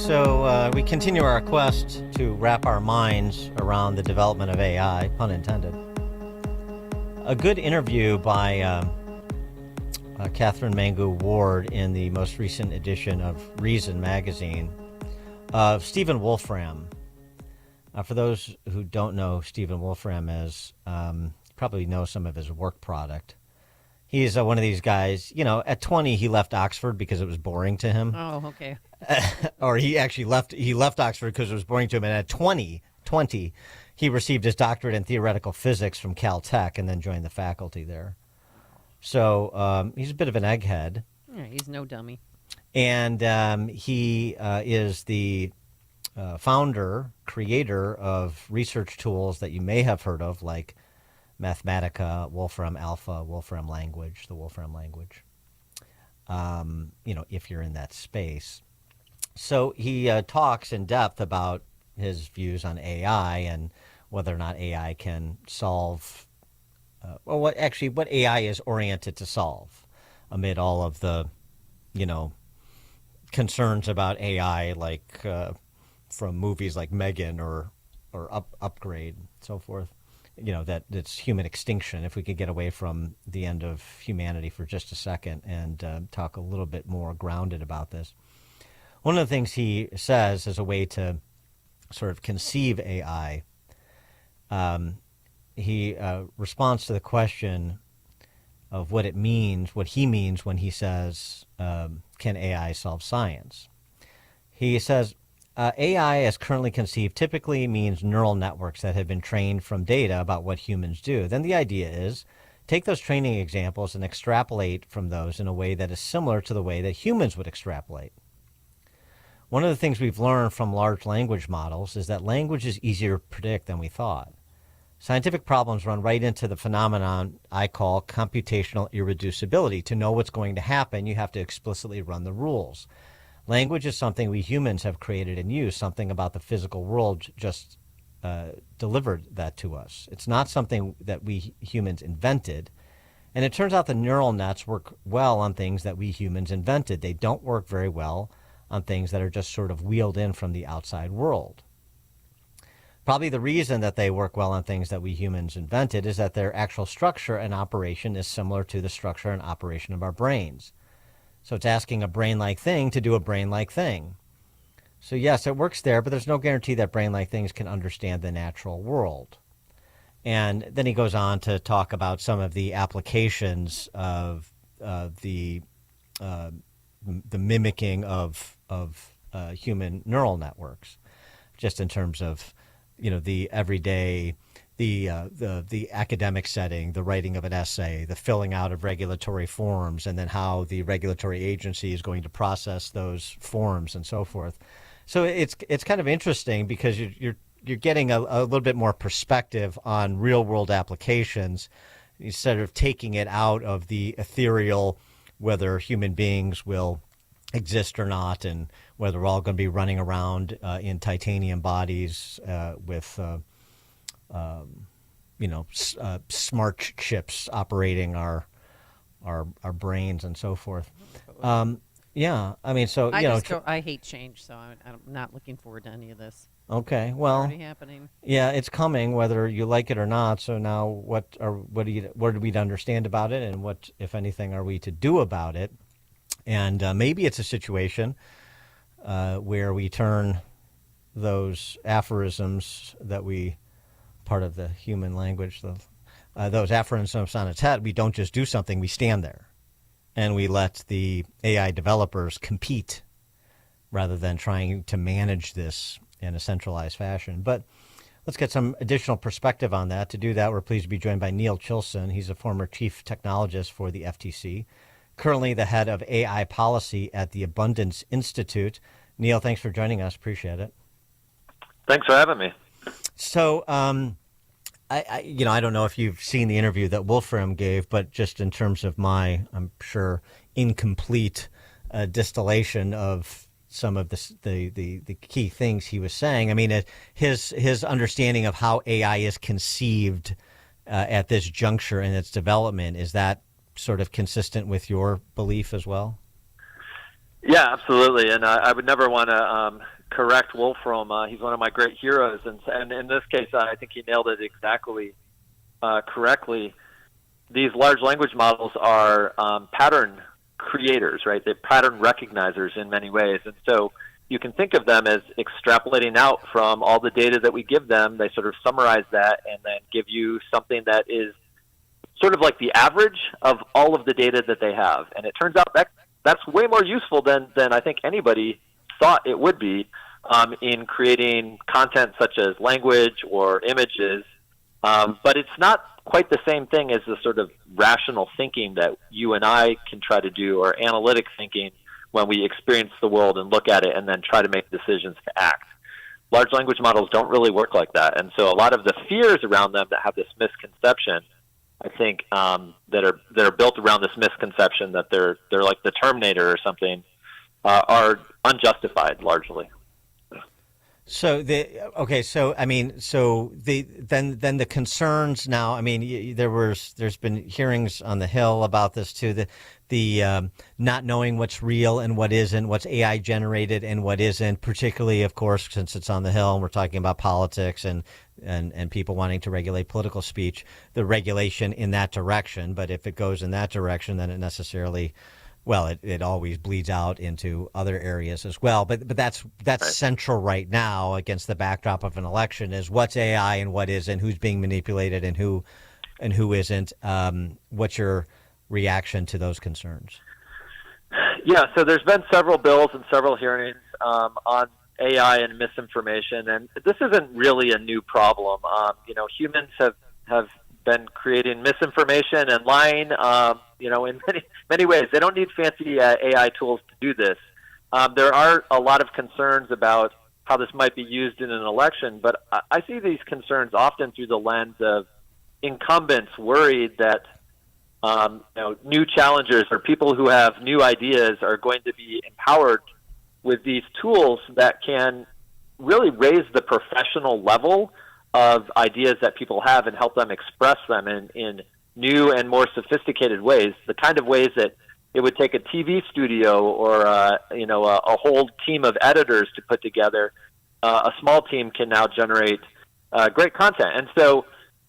So we continue our quest to wrap our minds around the development of AI, pun intended. A good interview by Catherine Mangu Ward in the most recent edition of Reason magazine of Stephen Wolfram. For those who don't know Stephen Wolfram as, probably know some of his work product. He's one of these guys, at 20 he left Oxford because it was boring to him. Oh, okay. Or he actually left Oxford because it was boring to him. And at 20, he received his doctorate in theoretical physics from Caltech and then joined the faculty there. So he's a bit of an egghead. Yeah, he's no dummy. And he is the founder, creator of research tools that you may have heard of, like Mathematica, Wolfram Alpha, Wolfram Language, the Wolfram Language, if you're in that space. So he talks in depth about his views on AI and whether or not AI can solve, what AI is oriented to solve amid all of the, concerns about AI, like from movies like Megan or Upgrade and so forth. That it's human extinction. If we could get away from the end of humanity for just a second and talk a little bit more grounded about this. One of the things he says as a way to sort of conceive AI, he responds to the question of what he means when he says, can AI solve science? He says, AI as currently conceived typically means neural networks that have been trained from data about what humans do. Then the idea is take those training examples and extrapolate from those in a way that is similar to the way that humans would extrapolate. One of the things we've learned from large language models is that language is easier to predict than we thought. Scientific problems run right into the phenomenon I call computational irreducibility. To know what's going to happen, you have to explicitly run the rules. Language is something we humans have created and used. Something about the physical world just delivered that to us. It's not something that we humans invented. And it turns out the neural nets work well on things that we humans invented. They don't work very well on things that are just sort of wheeled in from the outside world. Probably the reason that they work well on things that we humans invented is that their actual structure and operation is similar to the structure and operation of our brains. So it's asking a brain-like thing to do a brain-like thing. So yes, it works there, but there's no guarantee that brain-like things can understand the natural world. And then he goes on to talk about some of the applications of the mimicking of human neural networks, just in terms of the everyday, the academic setting, the writing of an essay, the filling out of regulatory forms, and then how the regulatory agency is going to process those forms and so forth. So it's kind of interesting because you're getting a little bit more perspective on real world applications instead of taking it out of the ethereal, whether human beings will exist or not, and whether we're all going to be running around in titanium bodies with smart chips operating our brains and so forth. Yeah, I mean, so I hate change, so I'm not looking forward to any of this. Okay, It's well, already happening. yeah, it's coming whether you like it or not. So now, what are we to understand about it, and what, if anything, are we to do about it? And maybe it's a situation where we turn those aphorisms that we, part of the human language, those aphorisms on its head. We don't just do something, we stand there. And we let the AI developers compete rather than trying to manage this in a centralized fashion. But let's get some additional perspective on that. To do that, we're pleased to be joined by Neil Chilson. He's a former chief technologist for the FTC, currently the head of AI policy at the Abundance Institute. Neil, thanks for joining us. Appreciate it. Thanks for having me. So, I don't know if you've seen the interview that Wolfram gave, but just in terms of my, I'm sure, incomplete distillation of some of the key things he was saying. I mean, his understanding of how AI is conceived at this juncture in its development, is that sort of consistent with your belief as well? Yeah, absolutely. And I would never want to correct Wolfram. He's one of my great heroes, and in this case, I think he nailed it exactly correctly. These large language models are pattern creators, right? They're pattern recognizers in many ways, and so you can think of them as extrapolating out from all the data that we give them. They sort of summarize that and then give you something that is sort of like the average of all of the data that they have. And it turns out that that's way more useful than I think anybody thought it would be in creating content such as language or images. But it's not quite the same thing as the sort of rational thinking that you and I can try to do, or analytic thinking when we experience the world and look at it and then try to make decisions to act. Large language models don't really work like that. And so a lot of the fears around them that have this misconception, I think, that are built around this misconception that they're like the Terminator or something, are unjustified largely. So then the concerns now. I mean, there's been hearings on the Hill about this too. The not knowing what's real and what isn't, what's AI generated and what isn't. Particularly, of course, since it's on the Hill and we're talking about politics and people wanting to regulate political speech. The regulation in that direction, but if it goes in that direction, then it necessarily. Well, it always bleeds out into other areas as well. But that's Right. central right now against the backdrop of an election is what's AI and what isn't, who's being manipulated and who isn't. What's your reaction to those concerns? Yeah, so there's been several bills and several hearings on AI and misinformation, and this isn't really a new problem. Humans have been creating misinformation and lying, in many ways. They don't need fancy AI tools to do this. There are a lot of concerns about how this might be used in an election, but I see these concerns often through the lens of incumbents worried that new challengers or people who have new ideas are going to be empowered with these tools that can really raise the professional level of ideas that people have and help them express them in new and more sophisticated ways, the kind of ways that it would take a TV studio or a whole team of editors to put together. A small team can now generate great content. And so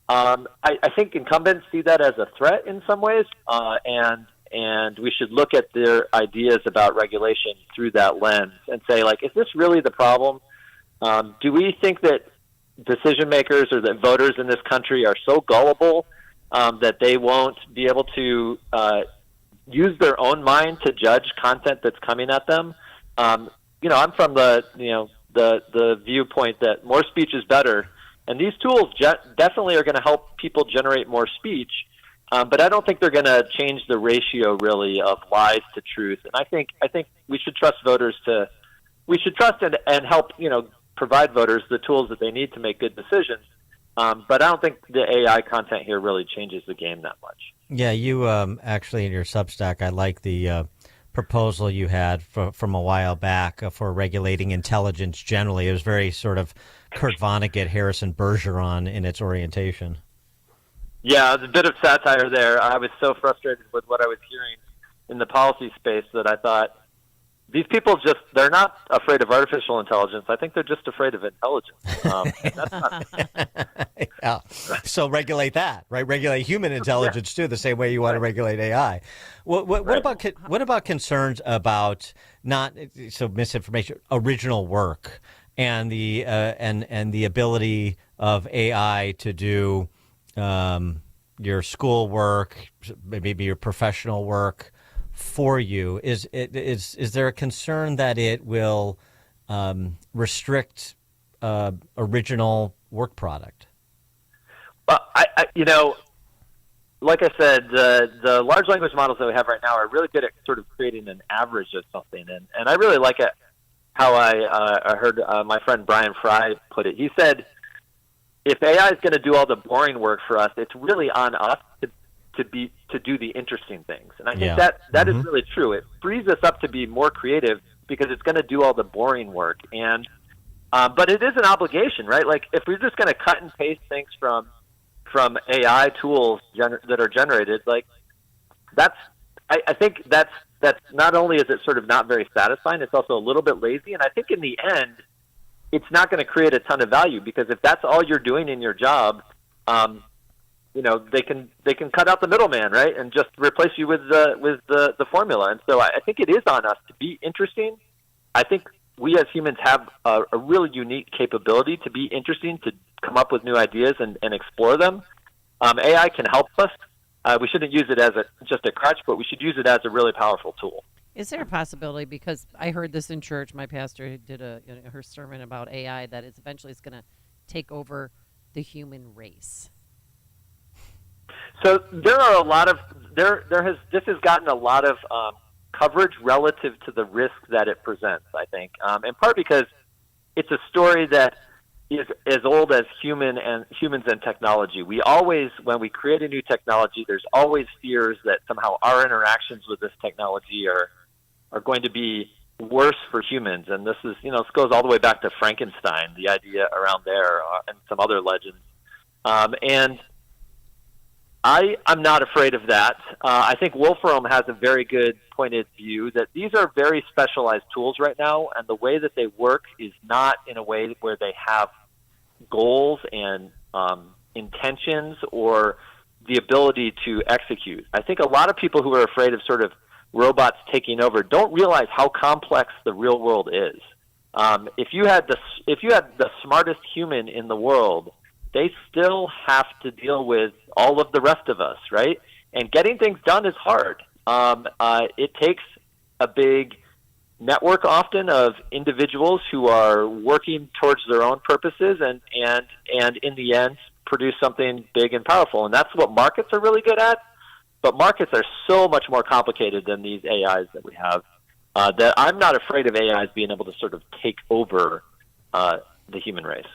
I think incumbents see that as a threat in some ways, and we should look at their ideas about regulation through that lens and say, like, is this really the problem? Do we think that decision makers or that voters in this country are so gullible that they won't be able to use their own mind to judge content that's coming at them? I'm from the viewpoint that more speech is better, and these tools definitely are going to help people generate more speech, but I don't think they're going to change the ratio really of lies to truth. And I think we should trust voters we should trust and help provide voters the tools that they need to make good decisions. But I don't think the AI content here really changes the game that much. Yeah, you actually in your Substack, I like the proposal you had from a while back for regulating intelligence generally. It was very sort of Kurt Vonnegut, Harrison Bergeron in its orientation. Yeah, there's a bit of satire there. I was so frustrated with what I was hearing in the policy space that I thought, these people they're not afraid of artificial intelligence. I think they're just afraid of intelligence. That's not... Yeah. So regulate that, right? Regulate human intelligence too, the same way you want to regulate AI. What about concerns about misinformation, original work, and the and the ability of AI to do your school work, maybe your professional work for you? Is there a concern that it will restrict original work product? Well, like I said, the large language models that we have right now are really good at sort of creating an average of something, and I really like it how I heard my friend Brian Fry put it. He said, if AI is going to do all the boring work for us, it's really on us to do the interesting things. And I think that is really true. It frees us up to be more creative because it's going to do all the boring work. And but it is an obligation, right? Like, if we're just going to cut and paste things from AI tools that are generated, like, that's I think that's not only is it sort of not very satisfying, it's also a little bit lazy. And I think in the end, it's not going to create a ton of value, because if that's all you're doing in your job, they can cut out the middleman, right, and just replace you with the formula. And so I think it is on us to be interesting. I think we as humans have a really unique capability to be interesting, to come up with new ideas and explore them. AI can help us. We shouldn't use it as just a crutch, but we should use it as a really powerful tool. Is there a possibility, because I heard this in church, my pastor did her sermon about AI, that it's eventually going to take over the human race? So there are a lot of this has gotten a lot of coverage relative to the risk that it presents, I think, in part because it's a story that is as old as humans and technology. We always, when we create a new technology, there's always fears that somehow our interactions with this technology are going to be worse for humans. And this is, this goes all the way back to Frankenstein, the idea around there, and some other legends. And I'm not afraid of that. I think Wolfram has a very good pointed view that these are very specialized tools right now, and the way that they work is not in a way where they have goals and intentions or the ability to execute. I think a lot of people who are afraid of sort of robots taking over don't realize how complex the real world is. If you had the smartest human in the world, they still have to deal with all of the rest of us, right? And getting things done is hard. It takes a big network often of individuals who are working towards their own purposes and in the end produce something big and powerful. And that's what markets are really good at. But markets are so much more complicated than these AIs that we have, that I'm not afraid of AIs being able to sort of take over the human race.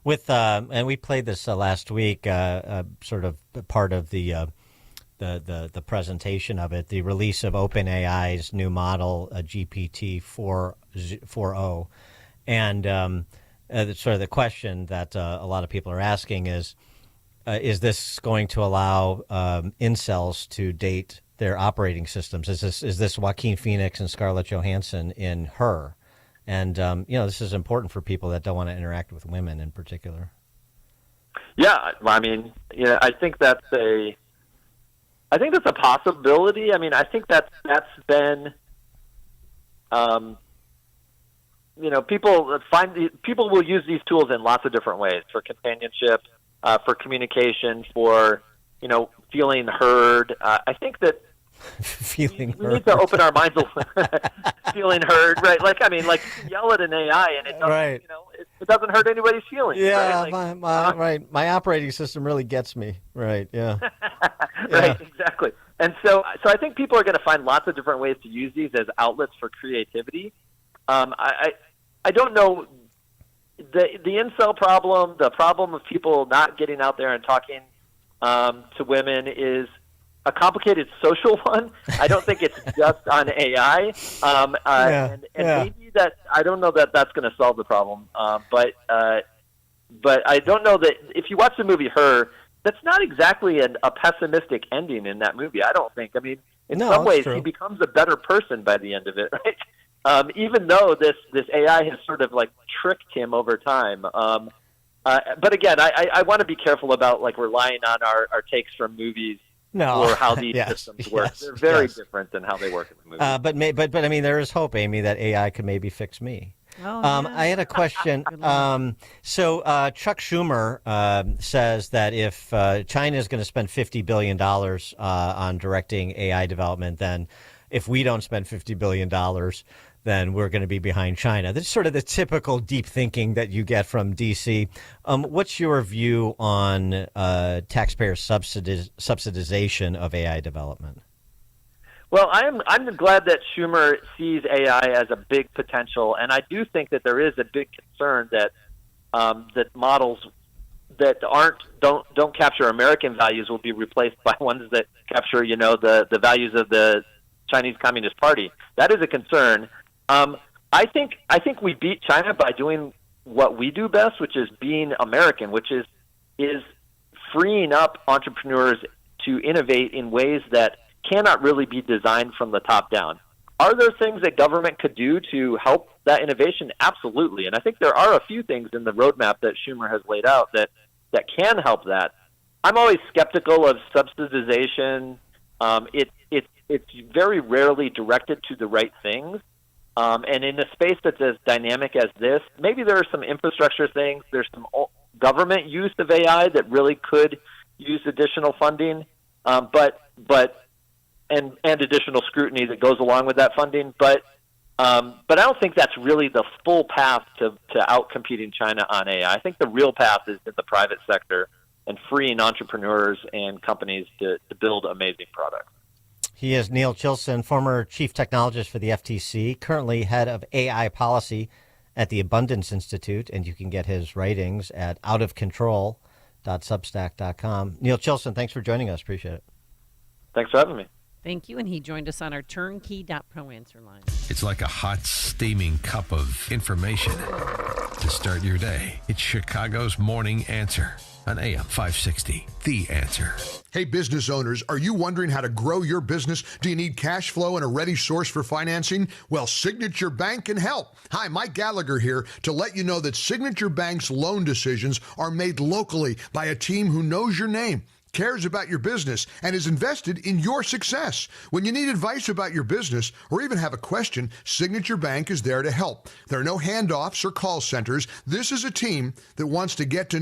And we played this last week, sort of part of the presentation of it, the release of OpenAI's new model, GPT 4.0, and sort of the question that a lot of people are asking is this going to allow incels to date their operating systems? Is this Joaquin Phoenix and Scarlett Johansson in Her? And this is important for people that don't want to interact with women in particular. Yeah, I mean, I think that's a possibility. I mean, I think that's been, people will use these tools in lots of different ways, for companionship, for communication, for feeling heard. I think that we need to open our minds a little. Feeling heard, right? Like you can yell at an AI and it doesn't, right. It doesn't hurt anybody's feelings. Yeah, right? My operating system really gets me. Right. Yeah. Right. Exactly. And so I think people are going to find lots of different ways to use these as outlets for creativity. I don't know the incel problem. The problem of people not getting out there and talking to women is a complicated social one. I don't think it's just on AI, and maybe that I don't know that that's going to solve the problem. But I don't know that if you watch the movie Her, that's not exactly a pessimistic ending in that movie. I don't think. I mean, in some ways, he becomes a better person by the end of it, right? Even though this AI has sort of like tricked him over time. But again, I want to be careful about relying on our takes from movies. No, or how these systems work. Yes, they're very different than how they work in the movie. But I mean, there is hope, Amy, that AI could maybe fix me. Oh, yeah. I had a question. So Chuck Schumer says that if China is going to spend $50 billion on directing AI development, then if we don't spend $50 billion, then we're going to be behind China. That's sort of the typical deep thinking that you get from D.C. What's your view on taxpayer subsidization of AI development? Well, I'm glad that Schumer sees AI as a big potential, and I do think that there is a big concern that that models that don't capture American values will be replaced by ones that capture the values of the Chinese Communist Party. That is a concern. I think we beat China by doing what we do best, which is being American, which is freeing up entrepreneurs to innovate in ways that cannot really be designed from the top down. Are there things that government could do to help that innovation? Absolutely. And I think there are a few things in the roadmap that Schumer has laid out that can help that. I'm always skeptical of subsidization. It's very rarely directed to the right things. And in a space that's as dynamic as this, maybe there are some infrastructure things. There's some government use of AI that really could use additional funding, but additional scrutiny that goes along with that funding. But I don't think that's really the full path to outcompeting China on AI. I think the real path is in the private sector and freeing entrepreneurs and companies to build amazing products. He is Neil Chilson, former chief technologist for the FTC, currently head of AI policy at the Abundance Institute, and you can get his writings at outofcontrol.substack.com. Neil Chilson, thanks for joining us. Appreciate it. Thanks for having me. Thank you, and he joined us on our turnkey.pro answer line. It's like a hot, steaming cup of information to start your day. It's Chicago's Morning Answer on AM 560, The Answer. Hey, business owners, are you wondering how to grow your business? Do you need cash flow and a ready source for financing? Well, Signature Bank can help. Hi, Mike Gallagher here to let you know that Signature Bank's loan decisions are made locally by a team who knows your name, cares about your business, and is invested in your success. When you need advice about your business or even have a question, Signature Bank is there to help. There are no handoffs or call centers. This is a team that wants to get to